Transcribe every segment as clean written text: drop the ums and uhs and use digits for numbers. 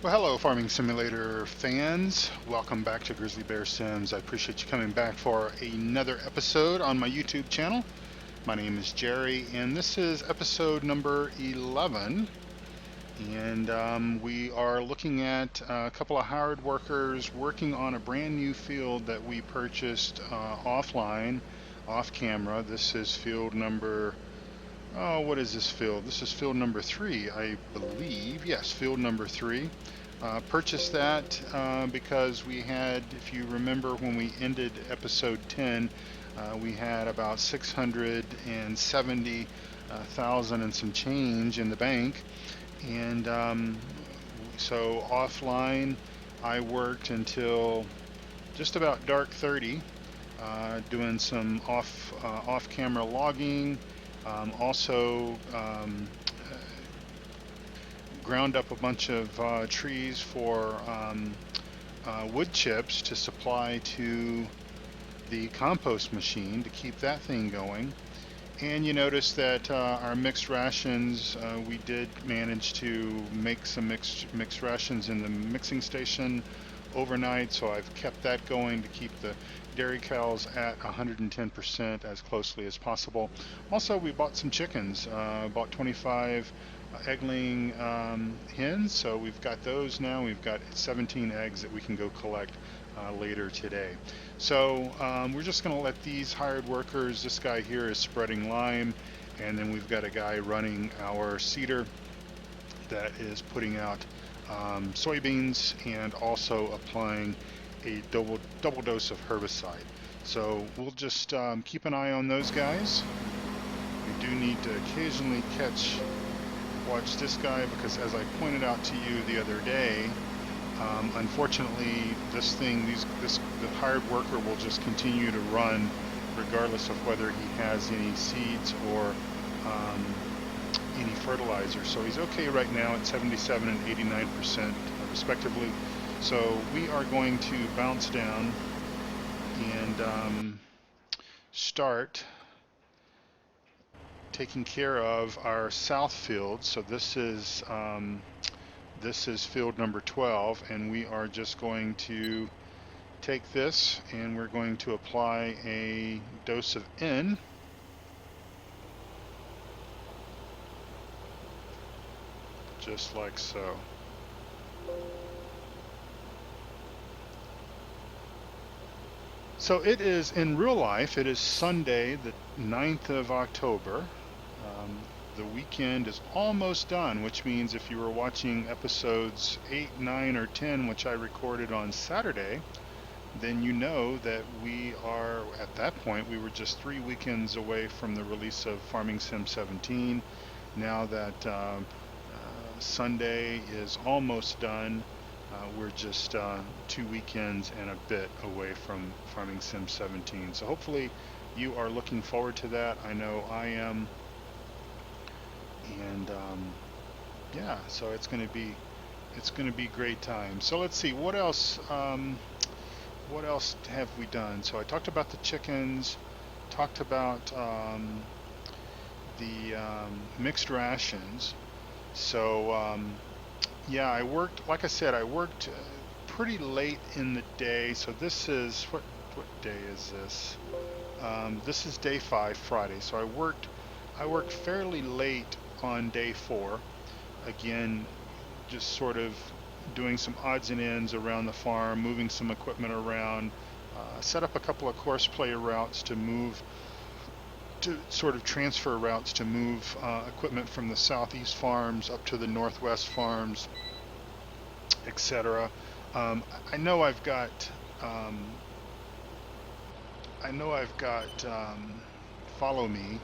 Well, hello, Farming Simulator fans. Welcome back to Grizzly Bear Sims. I appreciate you coming back for another episode on my YouTube channel. My name is Jerry, and this is episode number 11. And we are looking at a couple of hired workers working on a brand new field that we purchased offline, off camera. This is field number what is this field? This is field number 3, I believe. Yes, field number 3. Purchased that because we had, if you remember when we ended episode 10, we had about 670,000 and some change in the bank. And so offline, I worked until just about dark 30, doing some off-camera logging. Also, ground up a bunch of trees for wood chips to supply to the compost machine to keep that thing going. And you notice that our mixed rations, we did manage to make some mixed rations in the mixing station overnight, so I've kept that going to keep the dairy cows at 110% as closely as possible. Also, we bought some chickens, bought 25 egg-laying hens, so we've got those now. We've got 17 eggs that we can go collect later today. So we're just going to let these hired workers, this guy here is spreading lime, and then we've got a guy running our seeder that is putting out soybeans and also applying a double dose of herbicide. So we'll just keep an eye on those guys. We do need to occasionally watch this guy, because as I pointed out to you the other day, unfortunately, the hired worker will just continue to run regardless of whether he has any seeds or any fertilizer. So he's okay right now at 77 and 89% respectively. So we are going to bounce down and start taking care of our south field. So this is field number 12, and we are just going to take this and we're going to apply a dose of N, just like so. So it is, in real life, it is Sunday, the 9th of October. The weekend is almost done, which means if you were watching episodes 8, 9, or 10, which I recorded on Saturday, then you know that we are, at that point, we were just 3 weekends away from the release of Farming Sim 17. Now that Sunday is almost done, we're just 2 weekends and a bit away from Farming Sim 17. So hopefully you are looking forward to that. I know I am. And yeah, so it's going to be great time. So let's see what else have we done. So I talked about the chickens, talked about the mixed rations. So yeah, I worked, like I said, I worked pretty late in the day. So this is what day is this? This is day 5, Friday. So I worked fairly late on day 4. Again, just sort of doing some odds and ends around the farm, moving some equipment around, set up a couple of course play routes to sort of transfer routes to move equipment from the southeast farms up to the northwest farms, etc. I know I've got follow me,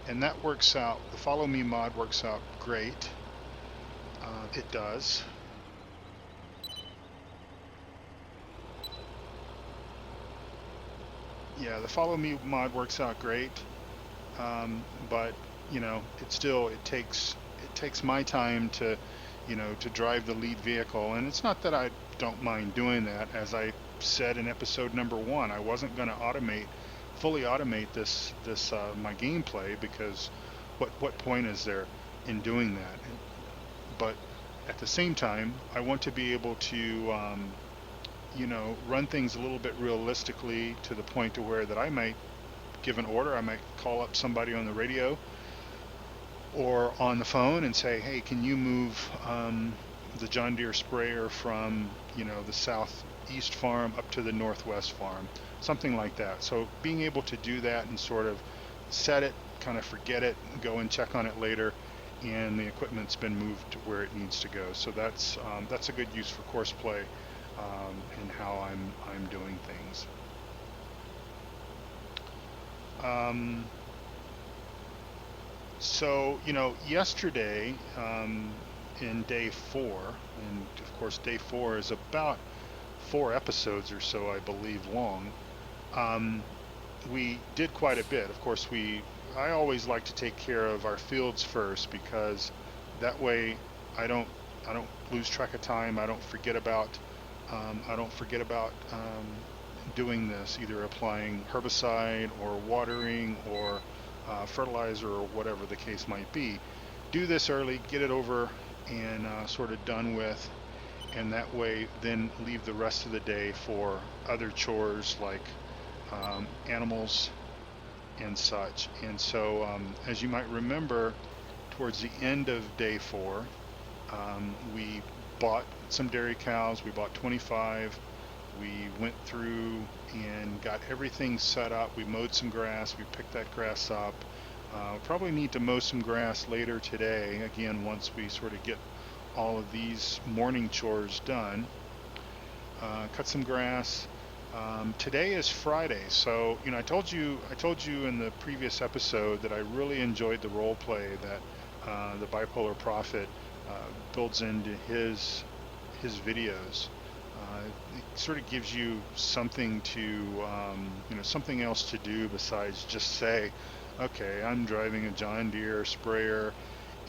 and that works out. The follow me mod works out great. It does. Yeah, the follow me mod works out great. But you know, it takes my time to, to drive the lead vehicle, and it's not that I don't mind doing that. As I said in episode number 1, I wasn't going to fully automate this my gameplay, because what point is there in doing that? But at the same time, I want to be able to, run things a little bit realistically to the point to where that I might give an order. I might call up somebody on the radio or on the phone and say, hey, can you move the John Deere sprayer from, the southeast farm up to the northwest farm, something like that. So being able to do that and sort of set it, kind of forget it, go and check on it later, and the equipment's been moved to where it needs to go. So that's a good use for course play and how I'm doing things. Um, So, yesterday in day 4, and of course, day 4 is about 4 episodes or so, I believe, long. Um, we did quite a bit. Of course, I always like to take care of our fields first because that way I don't I don't lose track of time. I don't forget about doing this, either applying herbicide or watering or fertilizer or whatever the case might be. Do this early, get it over and sort of done with, and that way then leave the rest of the day for other chores like animals and such. And so, as you might remember, towards the end of day 4, we bought some dairy cows. We bought 25. We went through and got everything set up. We mowed some grass. We picked that grass up. Probably need to mow some grass later today, again, once we sort of get all of these morning chores done. Cut some grass. Today is Friday, so I told you in the previous episode that I really enjoyed the role play that the Bipolar Prophet builds into his videos. It sort of gives you something something else to do besides just say, okay, I'm driving a John Deere sprayer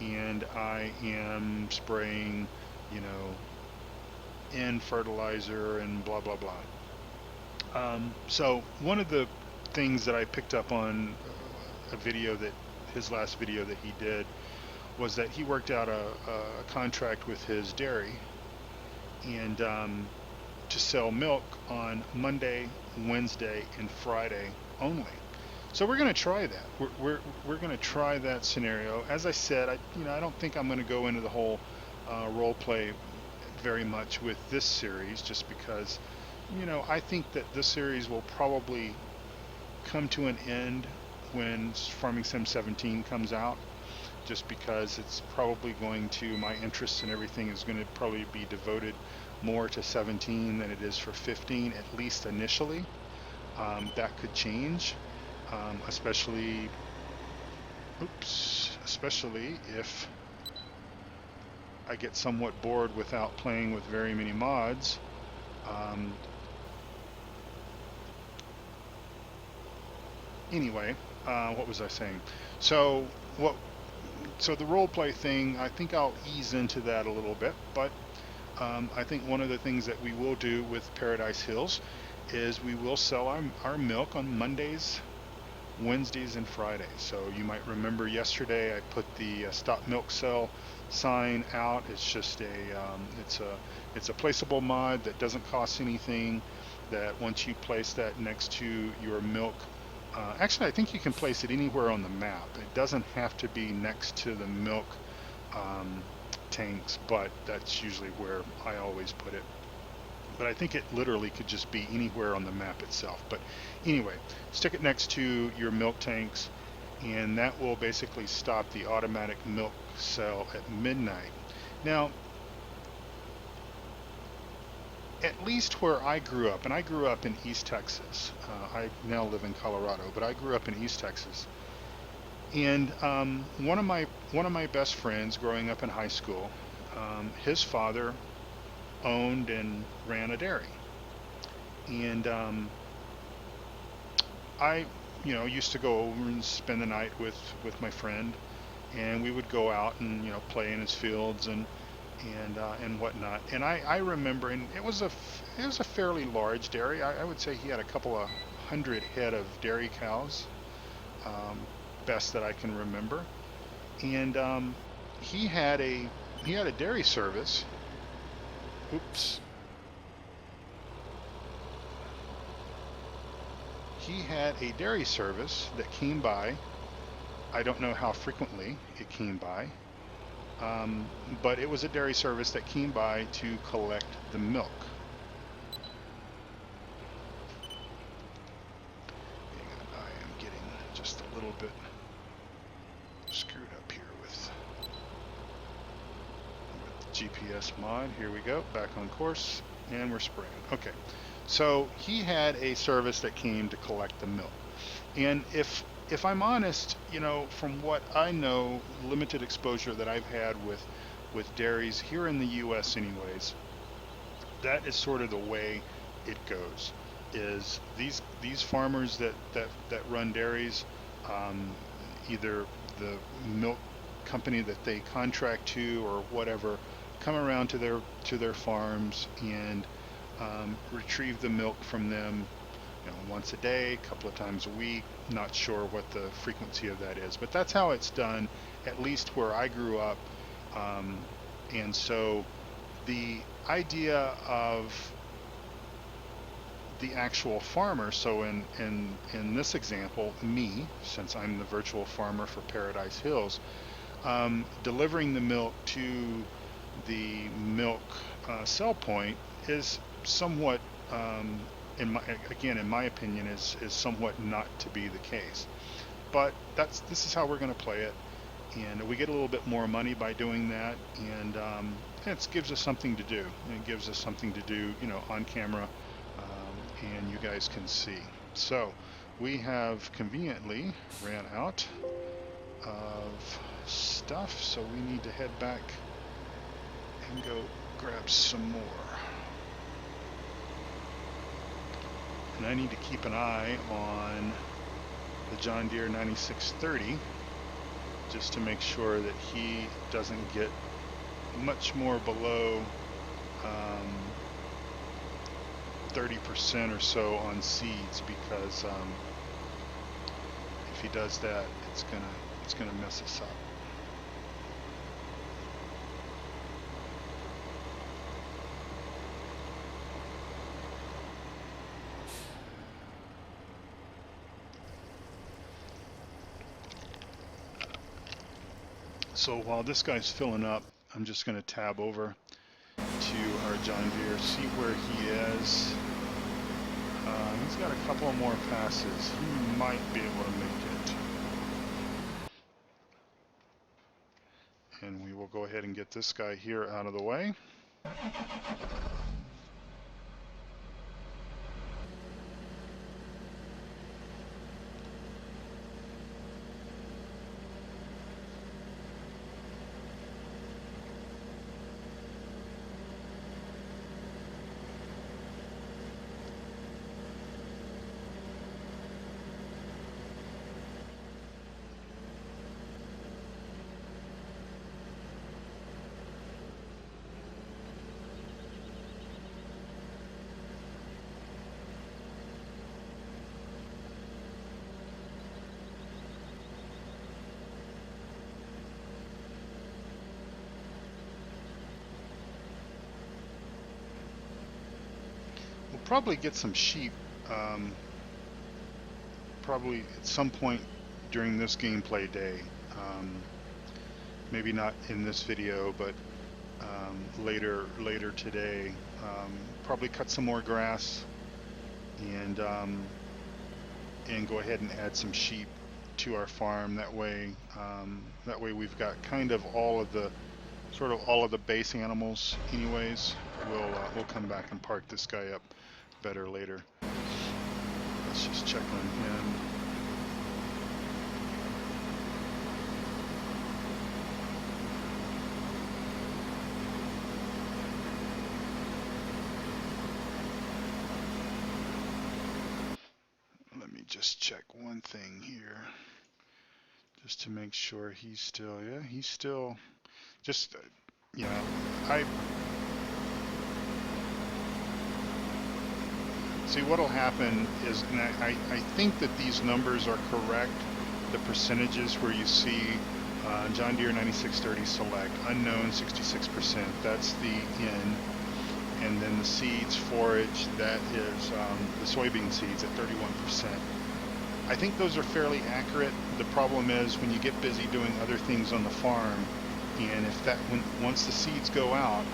and I am spraying, you know, N fertilizer and blah blah blah. So one of the things that I picked up on a video that his last video that he did was that he worked out a contract with his dairy and to sell milk on Monday, Wednesday, and Friday only. So we're going to try that. We're going to try that scenario. As I said, I don't think I'm going to go into the whole role play very much with this series, just because I think that this series will probably come to an end when Farming Sim 17 comes out, just because it's probably going to, my interest and everything is going to probably be devoted more to 17 than it is for 15, at least initially. That could change, especially, especially if I get somewhat bored without playing with very many mods. Um, anyway, what was I saying? So what? So the role play thing, I think I'll ease into that a little bit, but I think one of the things that we will do with Paradise Hills is we will sell our milk on Mondays, Wednesdays, and Fridays. So you might remember yesterday I put the stop milk sell sign out. It's just it's a placeable mod that doesn't cost anything. That once you place that next to your milk, actually I think you can place it anywhere on the map. It doesn't have to be next to the milk um, tanks, but that's usually where I always put it. But I think it literally could just be anywhere on the map itself. But anyway, stick it next to your milk tanks, and that will basically stop the automatic milk sell at midnight. Now, at least where I grew up, and I grew up in East Texas. I now live in Colorado, but I grew up in East Texas. And one of my best friends growing up in high school, his father owned and ran a dairy, and I, used to go over and spend the night with my friend, and we would go out and play in his fields and whatnot. And I remember, and it was a fairly large dairy. I would say he had a couple of hundred head of dairy cows, um, best that I can remember. And he had a he had a dairy service. Oops. He had a dairy service that came by. I don't know how frequently it came by, but it was a dairy service that came by to collect the milk. And I am getting just a little bit screwed up here with GPS mod. Here we go, back on course, and we're spraying. Okay, so he had a service that came to collect the milk. And if I'm honest, you know, from what I know, limited exposure that I've had with dairies here in the U.S. anyways, that is sort of the way it goes. Is these farmers that run dairies, either the milk company that they contract to or whatever, come around to their farms and retrieve the milk from them, you know, once a day, a couple of times a week. Not sure what the frequency of that is, but that's how it's done, at least where I grew up. And so the idea of the actual farmer, so in this example, me, since I'm the virtual farmer for Paradise Hills, delivering the milk to the milk sell point is somewhat, in my opinion, is somewhat not to be the case. But this is how we're going to play it, and we get a little bit more money by doing that, and it gives us something to do. It gives us something to do, you know, on camera, and you guys can see. So we have conveniently ran out of stuff, so we need to head back and go grab some more. And I need to keep an eye on the John Deere 9630 just to make sure that he doesn't get much more below 30% or so on seeds, because if he does that, it's gonna mess us up. So while this guy's filling up, I'm just going to tab over to our John Deere, see where he is. He's got a couple more passes. He might be able to make it. And we will go ahead and get this guy here out of the way. Probably get some sheep, probably at some point during this gameplay day. Maybe not in this video, but later today. Probably cut some more grass and go ahead and add some sheep to our farm. That way we've got kind of all of the base animals. Anyways, we'll come back and park this guy up better later. Let's just check on him. Let me just check one thing here, just to make sure he's still, yeah, he's still, just, you know, see, what'll happen is, and I think that these numbers are correct, the percentages where you see John Deere 9630 Select, unknown 66%. That's the N. And then the seeds, forage, that is the soybean seeds at 31%. I think those are fairly accurate. The problem is when you get busy doing other things on the farm, and if that once the seeds go out,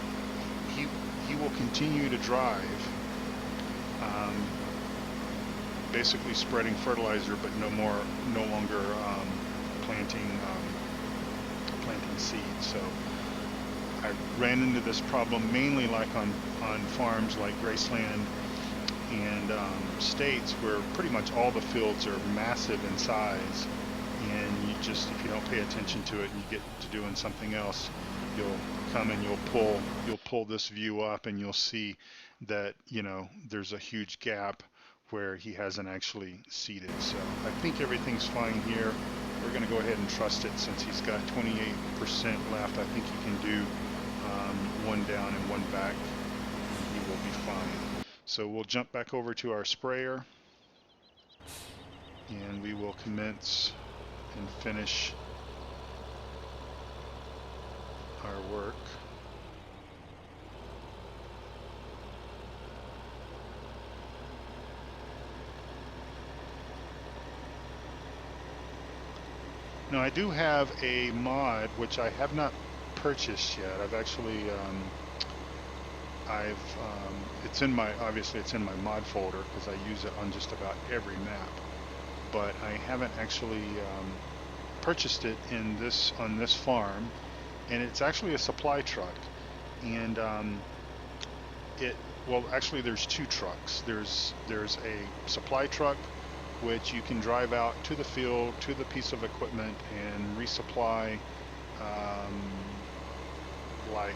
he he will continue to drive, um, basically spreading fertilizer, but no longer planting planting seeds. So I ran into this problem mainly like on farms like Graceland and states where pretty much all the fields are massive in size, and you just, if you don't pay attention to it and you get to doing something else, you'll come and you'll pull this view up and you'll see that, you know, there's a huge gap where he hasn't actually seeded. So I think everything's fine here. We're going to go ahead and trust it since he's got 28% left. I think he can do one down and one back. He will be fine. So we'll jump back over to our sprayer and we will commence and finish our work. Now I do have a mod which I have not purchased yet. I've actually it's in my, obviously it's in my mod folder because I use it on just about every map, but I haven't actually purchased it on this farm, and it's actually a supply truck. And it well, actually there's two trucks. There's a supply truck which you can drive out to the field, to the piece of equipment, and resupply um, like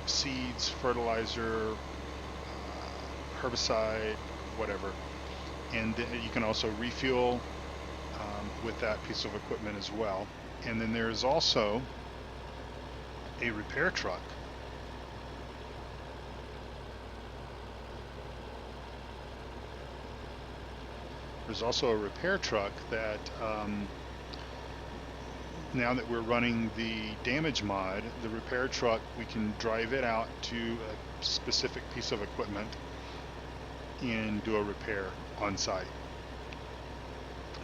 seeds, fertilizer, herbicide, whatever. And you can also refuel with that piece of equipment as well. And then there is also a repair truck. There's also a repair truck that now that we're running the damage mod, the repair truck, we can drive it out to a specific piece of equipment and do a repair on site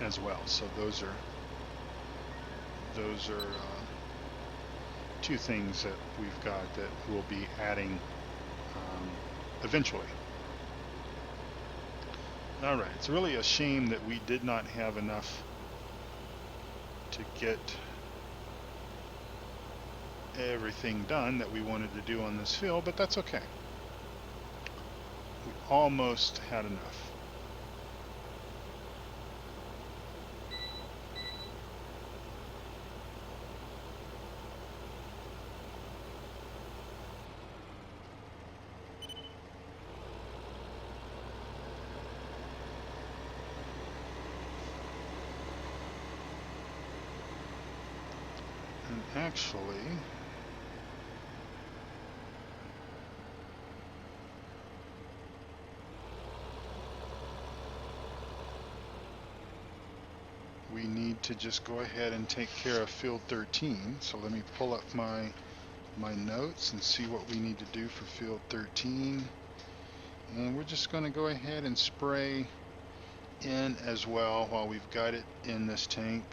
as well. So those are two things that we've got that we'll be adding eventually. All right, it's really a shame that we did not have enough to get everything done that we wanted to do on this field, but that's okay. We almost had enough. And actually, we need to just go ahead and take care of field 13. So let me pull up my notes and see what we need to do for field 13. And we're just going to go ahead and spray in as well while we've got it in this tank.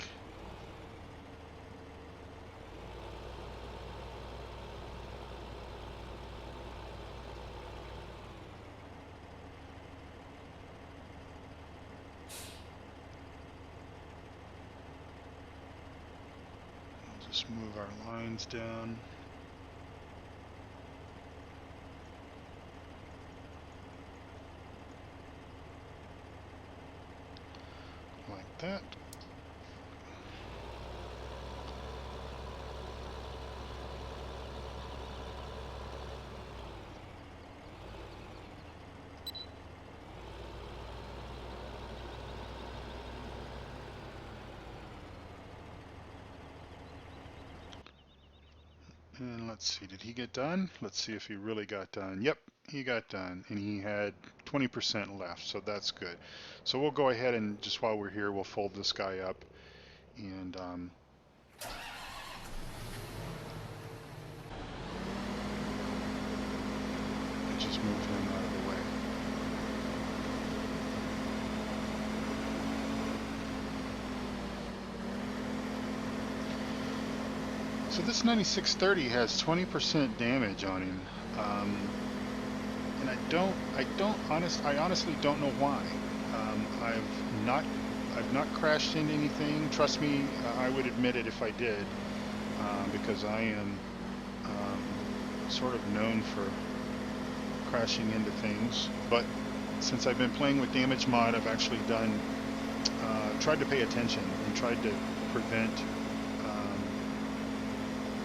We'll just move our lines down. Like that. And let's see, did he get done? Let's see if he really got done. Yep, he got done, and he had 20% left, so that's good. So we'll go ahead and just while we're here, we'll fold this guy up and So this 9630 has 20% damage on him, and I honestly don't know why. Not, I've not crashed into anything. Trust me, I would admit it if I did, because I am sort of known for crashing into things. But since I've been playing with Damage Mod, I've actually tried to pay attention and prevent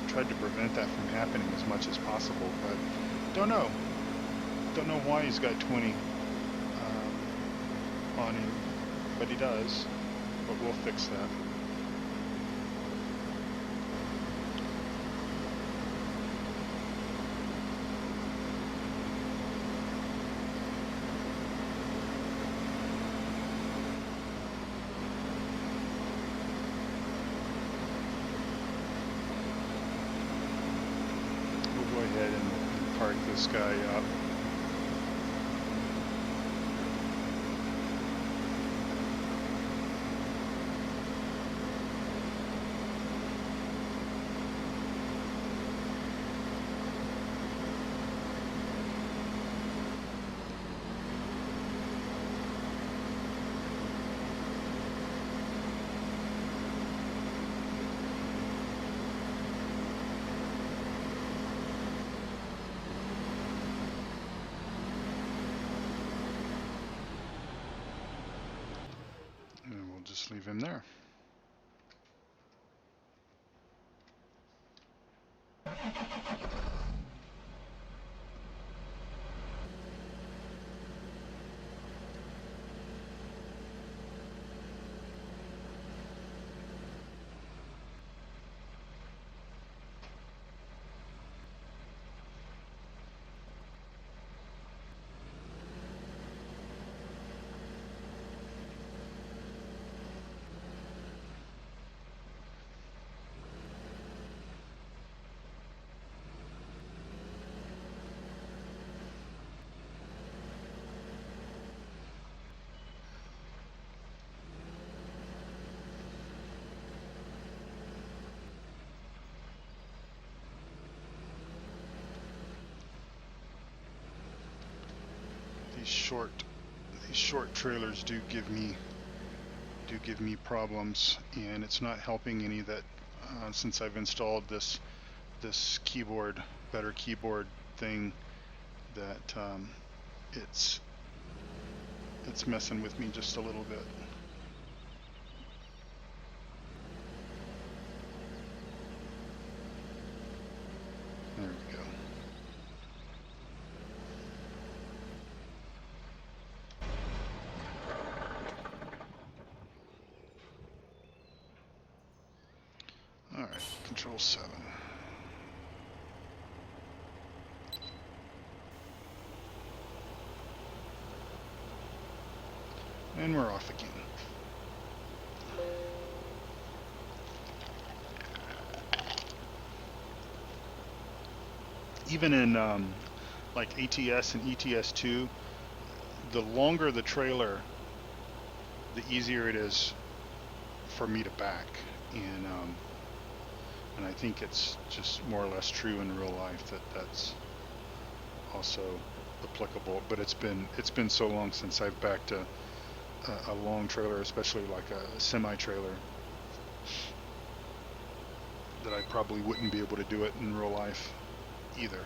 tried to prevent that from happening as much as possible. But don't know why he's got 20 on him, but he does. But we'll fix that. We'll go ahead and park this guy up. And we'll just leave him there. These short trailers do give me problems, and it's not helping any that since I've installed this better keyboard thing, that it's messing with me just a little bit. There we go. All right, Control 7. And we're off again. Even in like ATS and ETS2, the longer the trailer, the easier it is for me to back. And I think it's just more or less true in real life that that's also applicable. But it's been so long since I've backed a long trailer, especially like a semi-trailer, that I probably wouldn't be able to do it in real life either.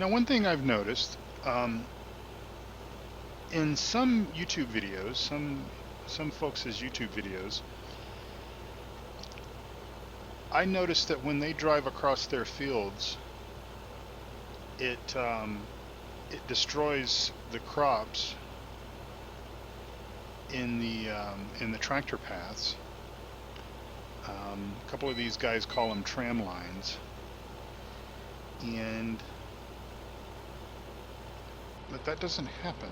Now, one thing I've noticed in some YouTube videos, some folks' YouTube videos, I noticed that when they drive across their fields, it destroys the crops in the tractor paths, A couple of these guys call them tram lines, and but that doesn't happen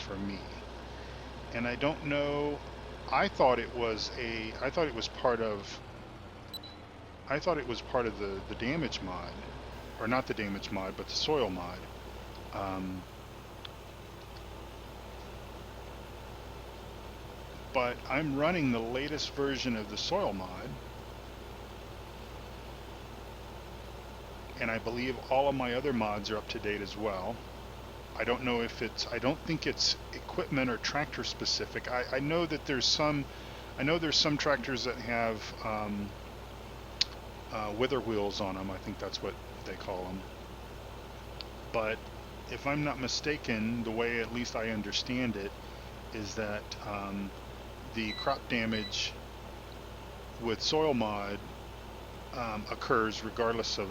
for me. And I don't know. I thought it was part of. I thought it was part of the damage mod, or not the damage mod, but the soil mod. Um, but I'm running the latest version of the soil mod, and I believe all of my other mods are up to date as well. I don't know if it's, I don't think it's equipment or tractor specific. I know that I know there's some tractors that have wither wheels on them. I think that's what they call them. But if I'm not mistaken, the way at least I understand it is that the crop damage with soil mod occurs regardless of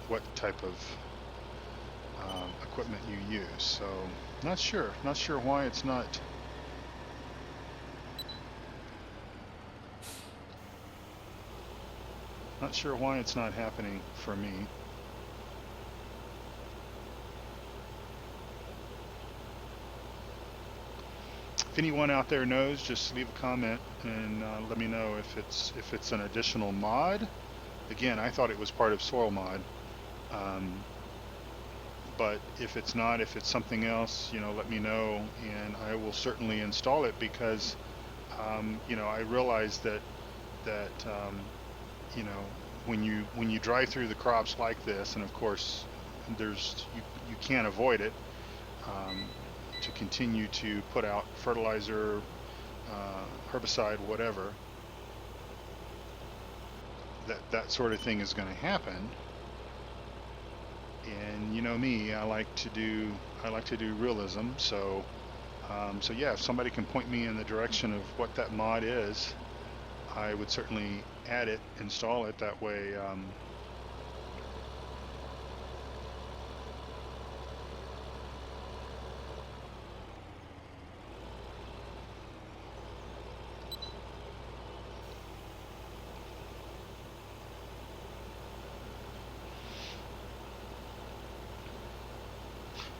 what type of equipment you use. So not sure why it's not. Not sure why it's not happening for me. If anyone out there knows, just leave a comment and let me know if it's an additional mod. Again, I thought it was part of soil mod, um, but if it's not, if it's something else, let me know, and I will certainly install it because I realize that you know when you drive through the crops like this, and of course there's you can't avoid it. Um, to continue to put out fertilizer, herbicide, whatever, that sort of thing is going to happen. And you know me, I like to do realism. So so yeah, if somebody can point me in the direction of what that mod is, I would certainly add it, install it. That way,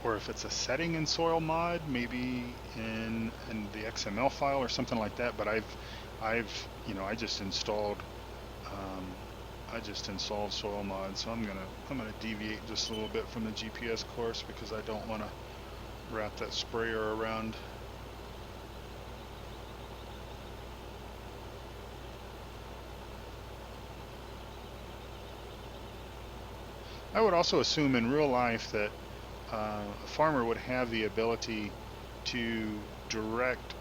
or if it's a setting in soil mod, maybe in the XML file or something like that. But I've I just installed um, soil mod, so I'm gonna deviate just a little bit from the GPS course because I don't want to wrap that sprayer around. I would also assume in real life that a farmer would have the ability to direct,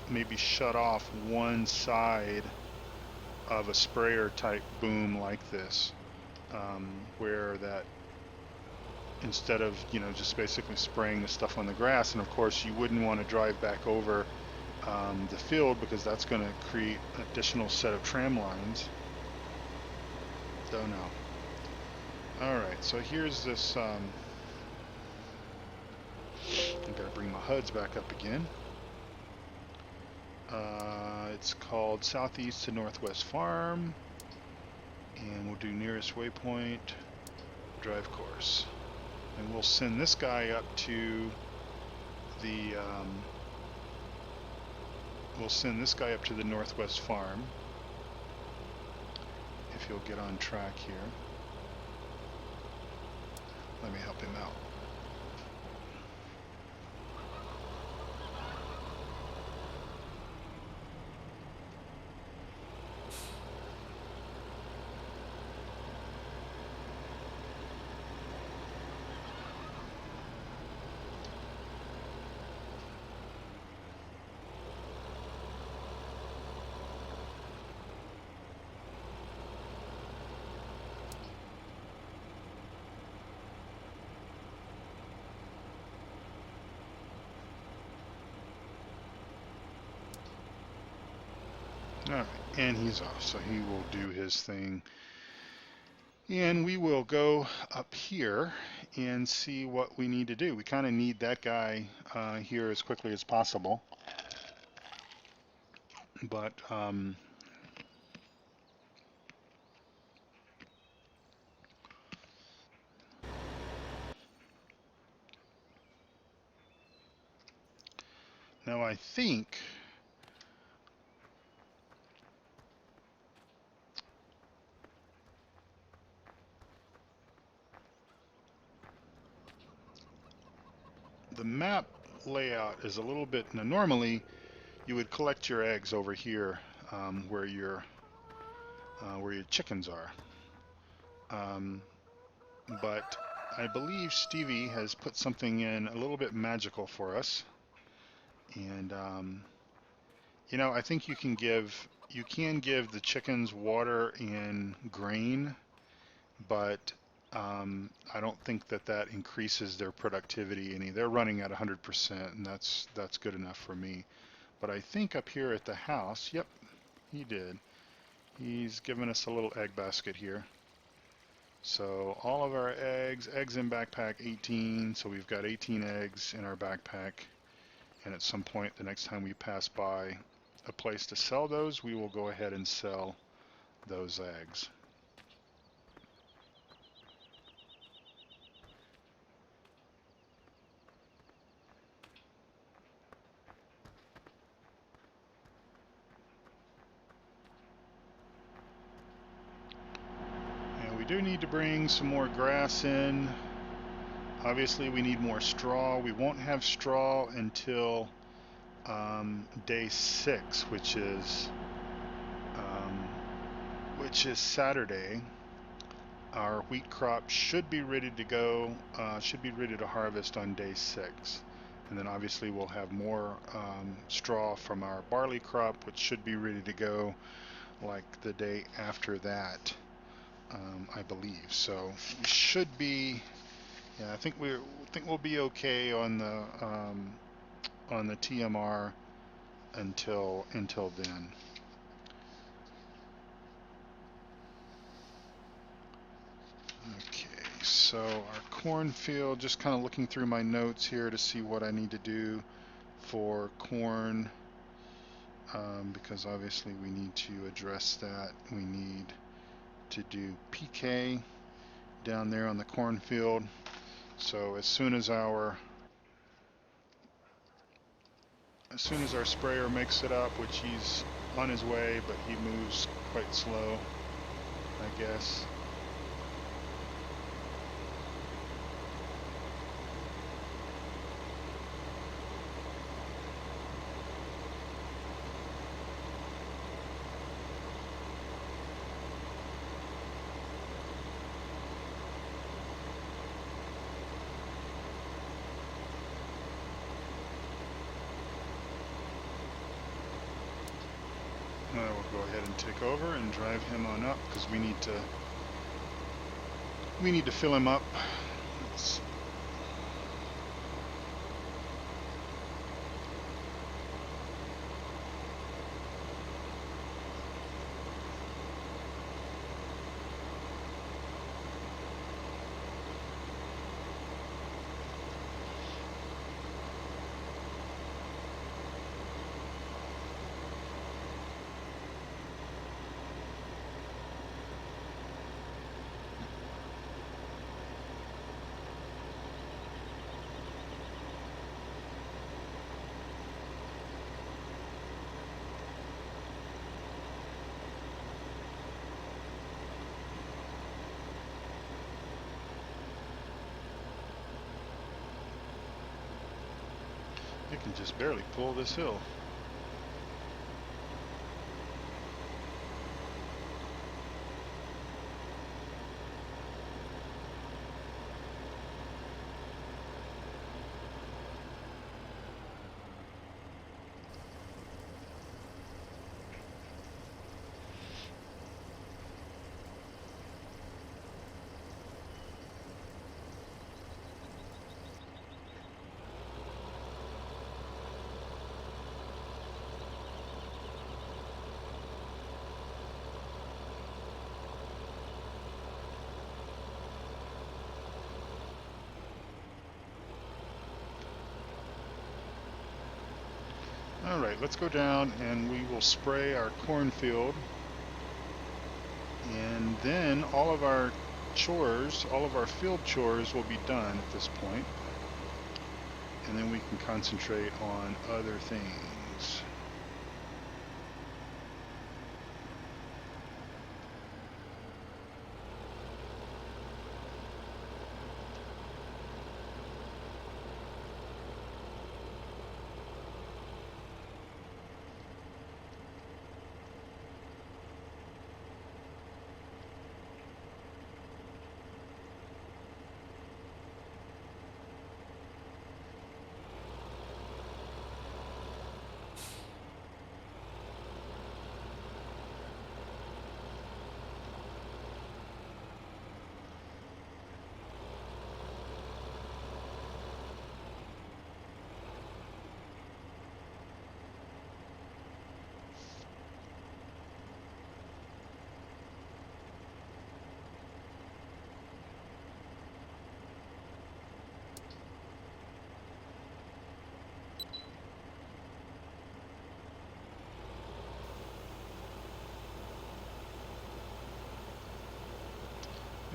maybe shut off one side of a sprayer type boom like this, where that instead of just basically spraying the stuff on the grass, and of course you wouldn't want to drive back over the field because that's going to create an additional set of tram lines. Don't know. All right, so here's this. I'm going to bring my HUDs back up again. It's called Southeast to Northwest Farm, and we'll do nearest waypoint, drive course, and we'll send this guy up to the Northwest Farm. If you'll get on track here, let me help him out. All right, and he's off, so he will do his thing. And we will go up here and see what we need to do. We kind of need that guy here as quickly as possible. But Now I think the map layout is a little bit, now normally you would collect your eggs over here where your chickens are. But I believe Stevie has put something in a little bit magical for us. And I think you can give the chickens water and grain, but I don't think that increases their productivity any. They're running at 100%, and that's good enough for me. But I think up here at the house, yep, he did. He's given us a little egg basket here. So all of our eggs in backpack 18, so we've got 18 eggs in our backpack, and at some point the next time we pass by a place to sell those, we will go ahead and sell those eggs. And we do need to bring some more grass in. Obviously we need more straw. We won't have straw until day 6, which is Saturday. Our wheat crop should be ready to go, should be ready to harvest on day 6. And then obviously we'll have more straw from our barley crop, which should be ready to go like the day after that, I believe. So we should be, yeah, I think we'll be okay on the TMR until then. Okay, so our cornfield, just kind of looking through my notes here to see what I need to do for corn, because obviously we need to address that. We need to do PK down there on the cornfield. So as soon as our sprayer makes it up, which he's on his way, but he moves quite slow, I guess. We'll go ahead and take over and drive him on up because we need to fill him up. You can just barely pull this hill. Alright, let's go down and we will spray our cornfield, and then all of our chores, all of our field chores will be done at this point. and then we can concentrate on other things.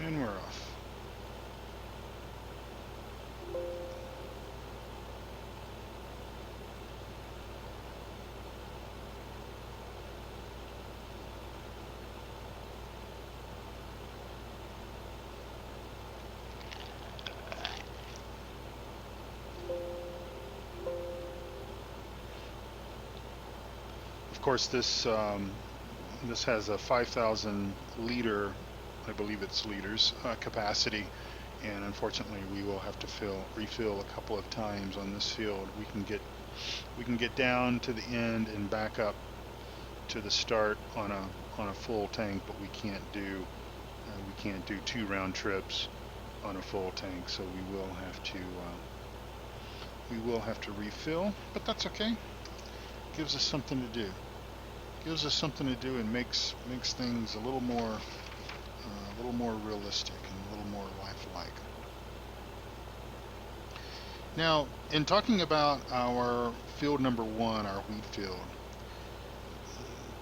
And we're off. Of course, this has a 5,000 liter, I believe it's liters, capacity, and unfortunately we will have to refill a couple of times on this field. We can get down to the end and back up to the start on a full tank, but we can't do 2 round trips on a full tank, so we will have to refill, but that's okay. Gives us something to do. Gives us something to do and makes things a little more realistic and a little more lifelike. Now, in talking about our field number 1, our wheat field,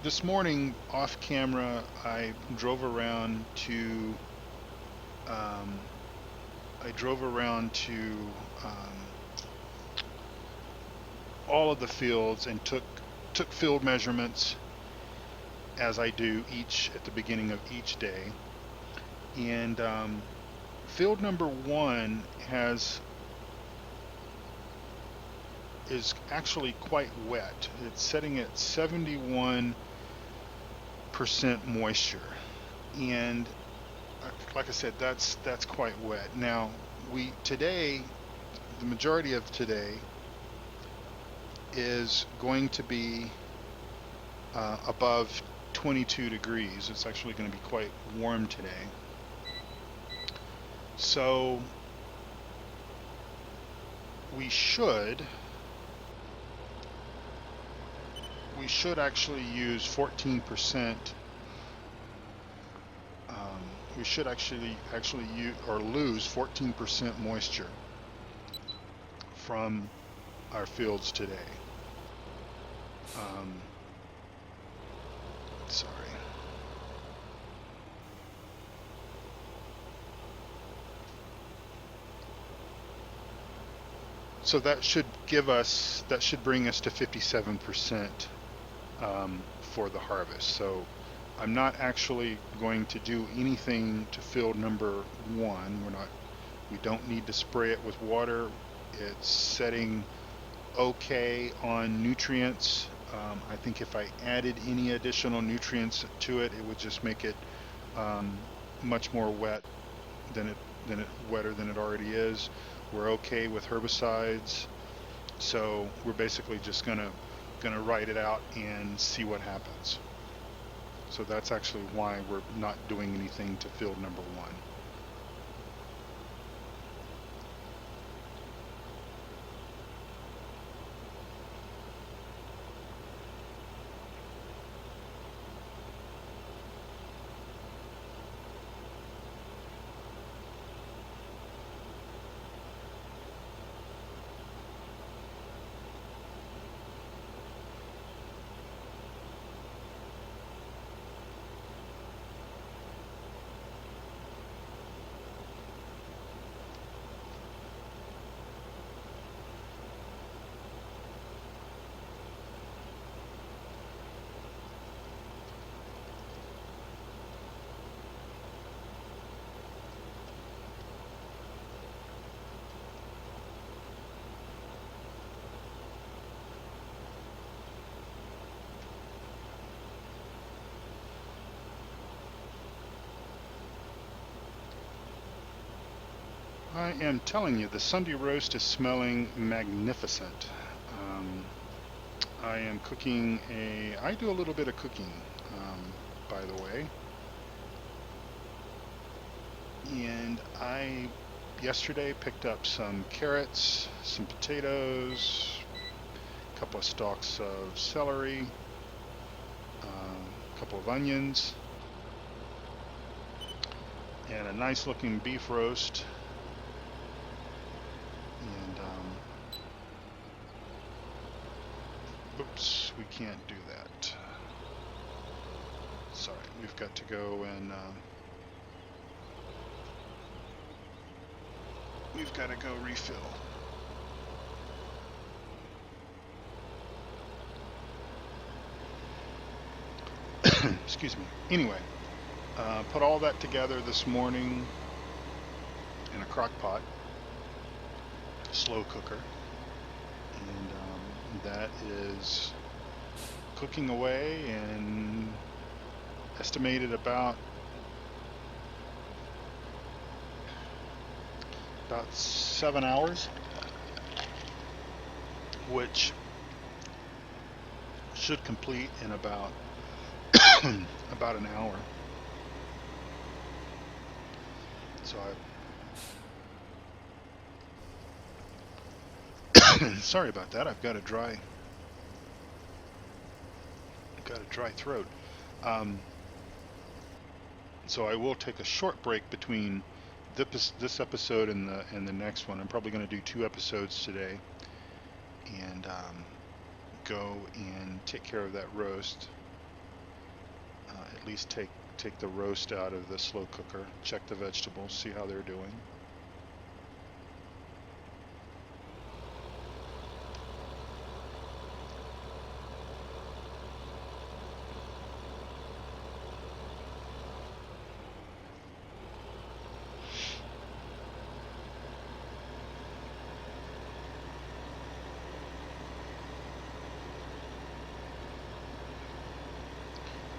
this morning off camera I drove around to all of the fields and took field measurements, as I do at the beginning of each day. And field number 1 is actually quite wet. It's setting at 71% moisture, and like I said, that's quite wet. Now the majority of today is going to be above 22 degrees. It's actually going to be quite warm today. So we should actually use 14%. We should actually use or lose 14% moisture from our fields today. Sorry. So that should bring us to 57% for the harvest. So I'm not actually going to do anything to field number 1. We don't need to spray it with water. It's setting okay on nutrients. I think if I added any additional nutrients to it, it would just make it much more wet wetter than it already is. We're okay with herbicides, so we're basically just gonna write it out and see what happens. So that's actually why we're not doing anything to field number 1. I am telling you, the Sunday roast is smelling magnificent. Um, I am cooking I do a little bit of cooking, by the way. And I yesterday picked up some carrots, some potatoes, a couple of stalks of celery, a couple of onions, and a nice looking beef roast. And oops, we can't do that. Sorry, we've got to go and we've got to go refill. Excuse me. Anyway, put all that together this morning in a crock pot, slow cooker, and that is cooking away and estimated about 7 hours, which should complete in about about an hour. So I sorry about that. I've got a dry throat. Um, so I will take a short break between this episode and the next one. I'm probably going to do 2 episodes today, and go and take care of that roast. At least take the roast out of the slow cooker. Check the vegetables, see how they're doing.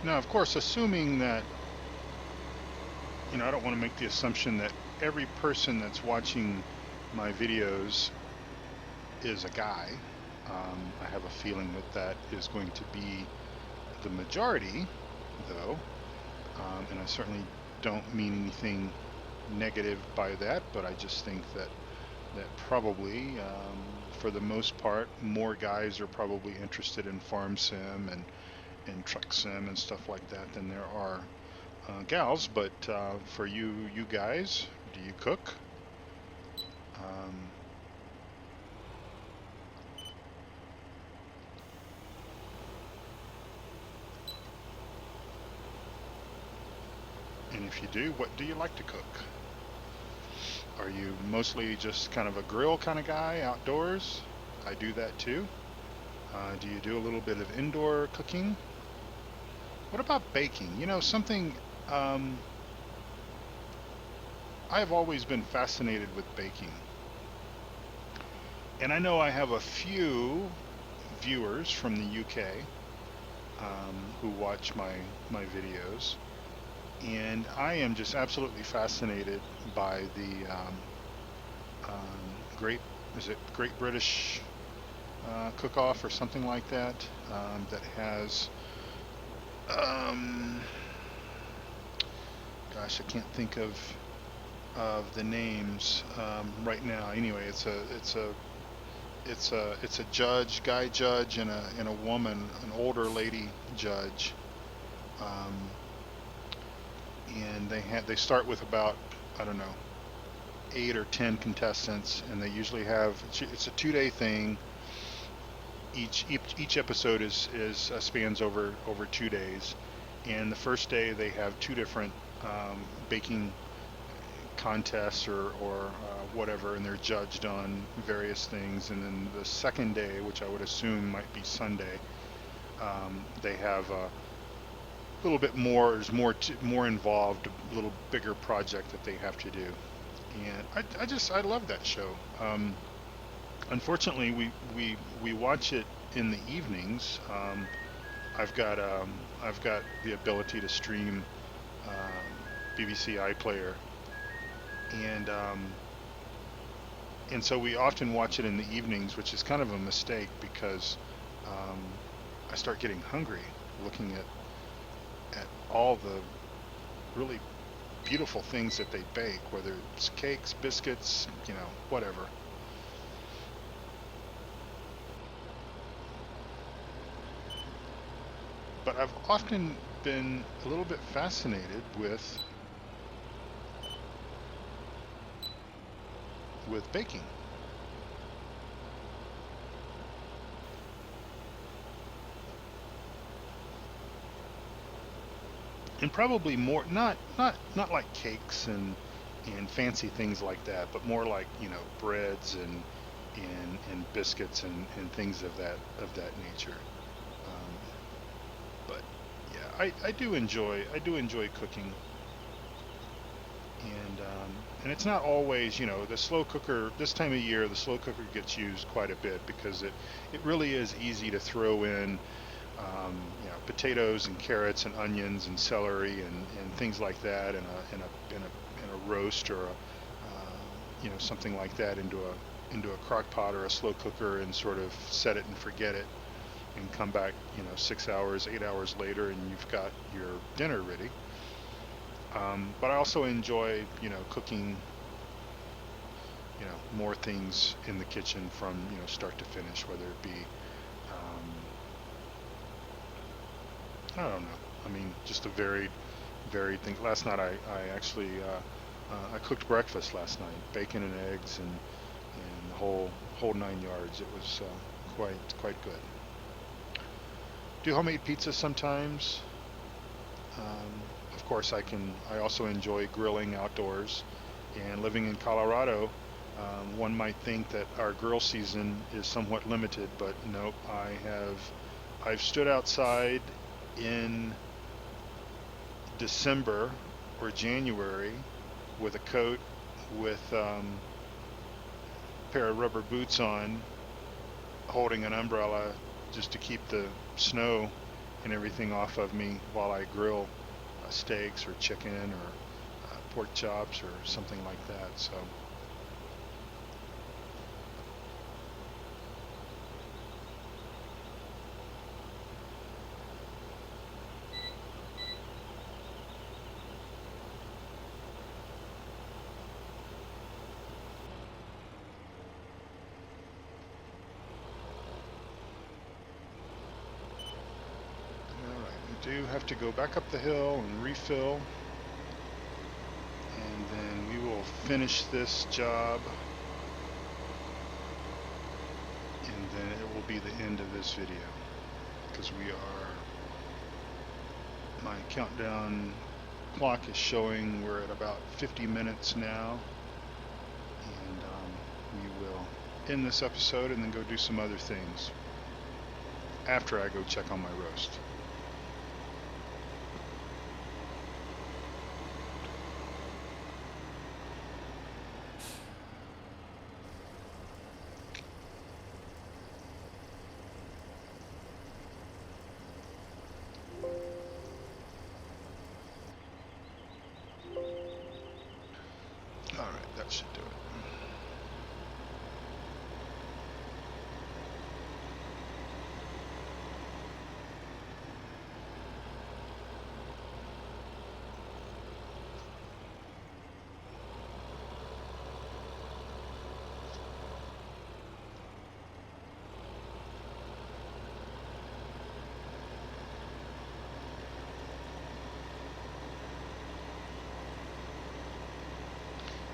Now, of course, assuming that, I don't want to make the assumption that every person that's watching my videos is a guy. I have a feeling that is going to be the majority, though, and I certainly don't mean anything negative by that, but I just think that probably, for the most part, more guys are probably interested in farm sim and truck sim and stuff like that than there are gals. But for you guys, do you cook? Um, and if you do, what do you like to cook? Are you mostly just kind of a grill kind of guy, outdoors? I do that too. Do you do a little bit of indoor cooking? What about baking? Something, um, I've always been fascinated with baking. And I know I have a few viewers from the UK, who watch my videos. And I am just absolutely fascinated by the great, is it Great British Cook-Off or something like that, that has, um, gosh, I can't think of the names right now. Anyway, it's a guy judge, and a woman, an older lady judge, um, and they start with about, I don't know, 8 or 10 contestants, and they usually have, it's a 2-day thing. Each episode is spans over 2 days, and the first day they have two different baking contests or whatever, and they're judged on various things. And then the second day, which I would assume might be Sunday, they have a little bit more. There's more involved, a little bigger project that they have to do. And I love that show. Unfortunately, we watch it in the evenings. I've got the ability to stream BBC iPlayer, and And so we often watch it in the evenings, which is kind of a mistake because um, I start getting hungry looking at all the really beautiful things that they bake, whether it's cakes, biscuits, whatever. But I've often been a little bit fascinated with baking. And probably more, not like cakes and fancy things like that, but more like breads and biscuits and things of that nature. Um, but yeah, I do enjoy cooking, and it's not always, the slow cooker. This time of year, the slow cooker gets used quite a bit because it really is easy to throw in potatoes and carrots and onions and celery and things like that in a roast or something like that into a crock pot or a slow cooker and sort of set it and forget it and come back 6 hours 8 hours later and you've got your dinner ready. But I also enjoy cooking more things in the kitchen from start to finish, whether it be I don't know. I mean, just a varied thing. Last night I actually I cooked breakfast last night, bacon and eggs and the whole 9 yards. It was quite good. Do homemade pizza sometimes. Of course, I also enjoy grilling outdoors. And living in Colorado, one might think that our grill season is somewhat limited, but nope. I've stood outside in December or January with a coat, with a pair of rubber boots on, holding an umbrella just to keep the snow and everything off of me while I grill steaks or chicken or pork chops or something like that. So, all right, we do have to go back up the hill and refill, and then we will finish this job, and then it will be the end of this video because my countdown clock is showing we're at about 50 minutes now, and we will end this episode and then go do some other things after I go check on my roast. All right, that should do it.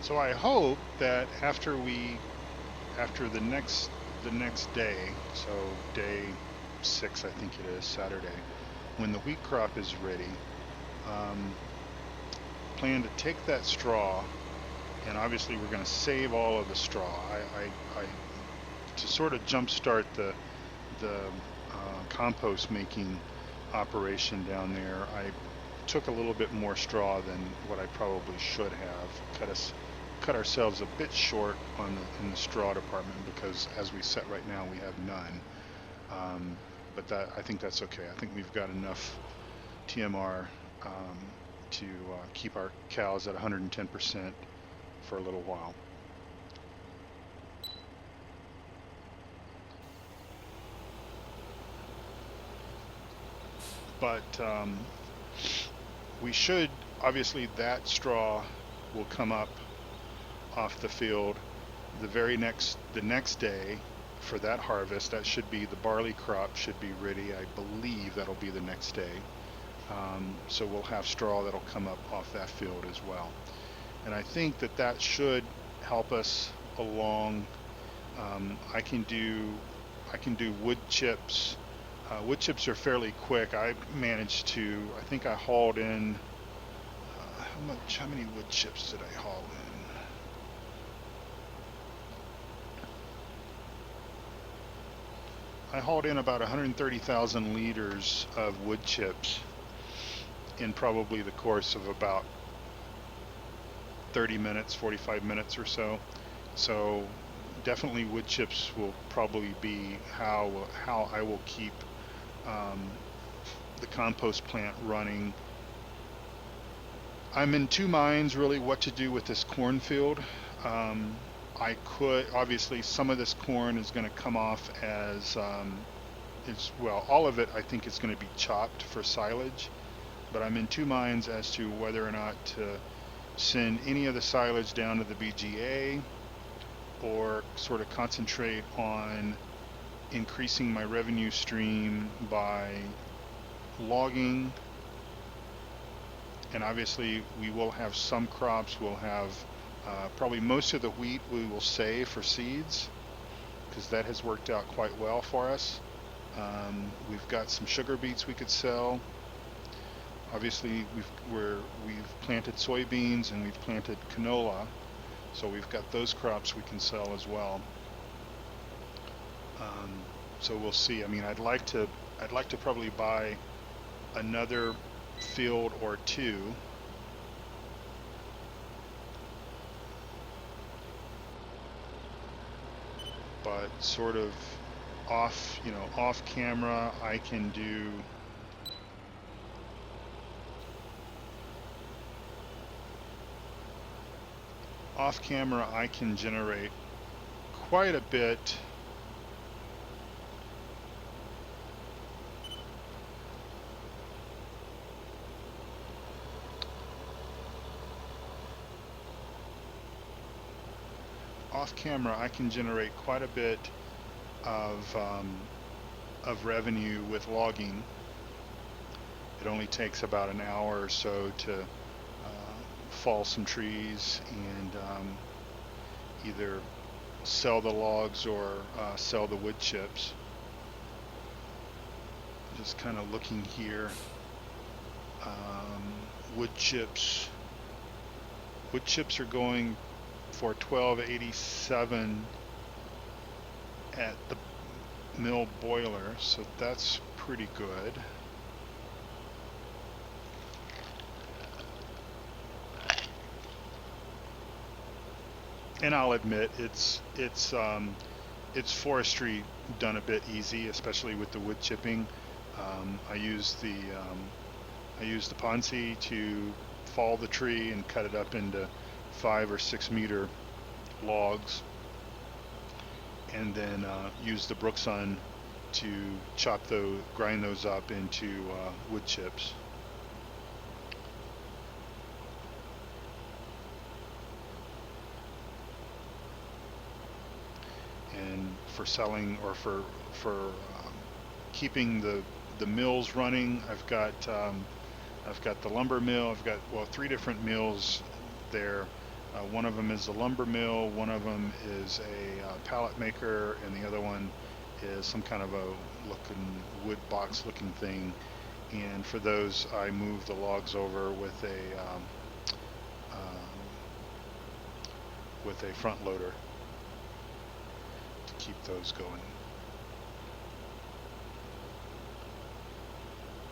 So I hope that after the next day, so day 6, I think it is, Saturday, when the wheat crop is ready, um, plan to take that straw, and obviously we're going to save all of the straw. To sort of jumpstart the compost making operation down there, I took a little bit more straw than what I probably should have. Cut ourselves a bit short in the straw department because as we set right now we have none. Um, but I think that's okay. I think we've got enough TMR to keep our cows at 110% for a little while. But we should, obviously that straw will come up off the field the next day for that harvest. That should be, the barley crop should be ready. I believe that'll be the next day. So we'll have straw that'll come up off that field as well. And I think that that should help us along. I can do wood chips. Wood chips are fairly quick. I managed to, I think I hauled in, how many wood chips did I haul in? I hauled in about 130,000 liters of wood chips in probably the course of about 30 minutes, 45 minutes or so. So definitely wood chips will probably be how I will keep the compost plant running. I'm in two minds really what to do with this cornfield. I could, obviously some of this corn is going to come off as well, all of it I think is going to be chopped for silage, but I'm in two minds as to whether or not to send any of the silage down to the BGA or sort of concentrate on increasing my revenue stream by logging. And obviously we will have some crops. We'll have probably most of the wheat we will save for seeds, because that has worked out quite well for us. We've got some sugar beets we could sell. Obviously we've planted soybeans and we've planted canola, so we've got those crops we can sell as well. So we'll see. I mean, I'd like to probably buy another field or two. But sort of off camera, I can do generate quite a bit of revenue with logging. It only takes about an hour or so to fall some trees and either sell the logs or sell the wood chips. Just kind of looking here. Wood chips are going for $12.87 at the mill boiler, so that's pretty good. And I'll admit it's forestry done a bit easy, especially with the wood chipping. I use the Ponzi to fall the tree and cut it up into 5 or 6 meter logs, and then use the Brooksun to grind those up into wood chips. And for selling, or for keeping the mills running, I've got the lumber mill. I've got 3 different mills there. One of them is a lumber mill, one of them is a pallet maker, and the other one is some kind of a wood box looking thing. And for those, I move the logs over with a front loader to keep those going.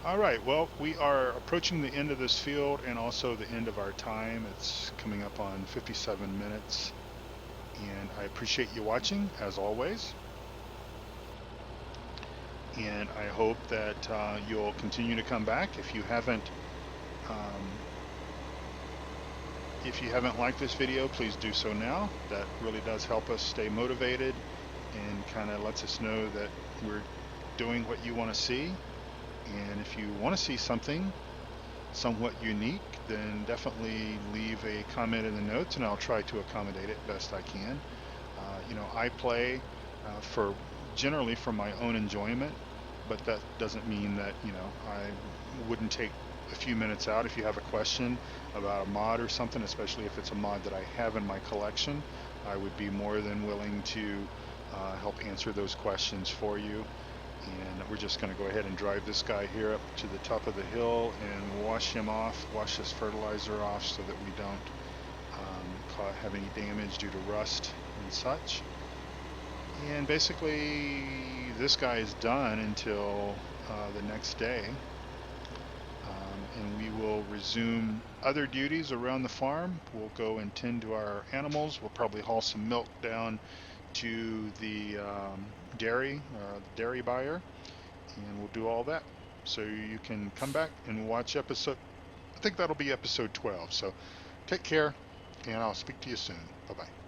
All right, well, we are approaching the end of this field and also the end of our time. It's coming up on 57 minutes, and I appreciate you watching, as always. And I hope that you'll continue to come back. If you haven't liked this video, please do so now. That really does help us stay motivated and kind of lets us know that we're doing what you want to see. And if you want to see something somewhat unique, then definitely leave a comment in the notes and I'll try to accommodate it best I can. I play for generally for my own enjoyment, but that doesn't mean that, I wouldn't take a few minutes out if you have a question about a mod or something, especially if it's a mod that I have in my collection. I would be more than willing to help answer those questions for you. And we're just going to go ahead and drive this guy here up to the top of the hill and wash him off, wash this fertilizer off so that we don't have any damage due to rust and such. And basically, this guy is done until the next day. And we will resume other duties around the farm. We'll go and tend to our animals. We'll probably haul some milk down to the dairy buyer, and we'll do all that. So you can come back and watch episode, I think that'll be episode 12. So take care, and I'll speak to you soon. Bye bye.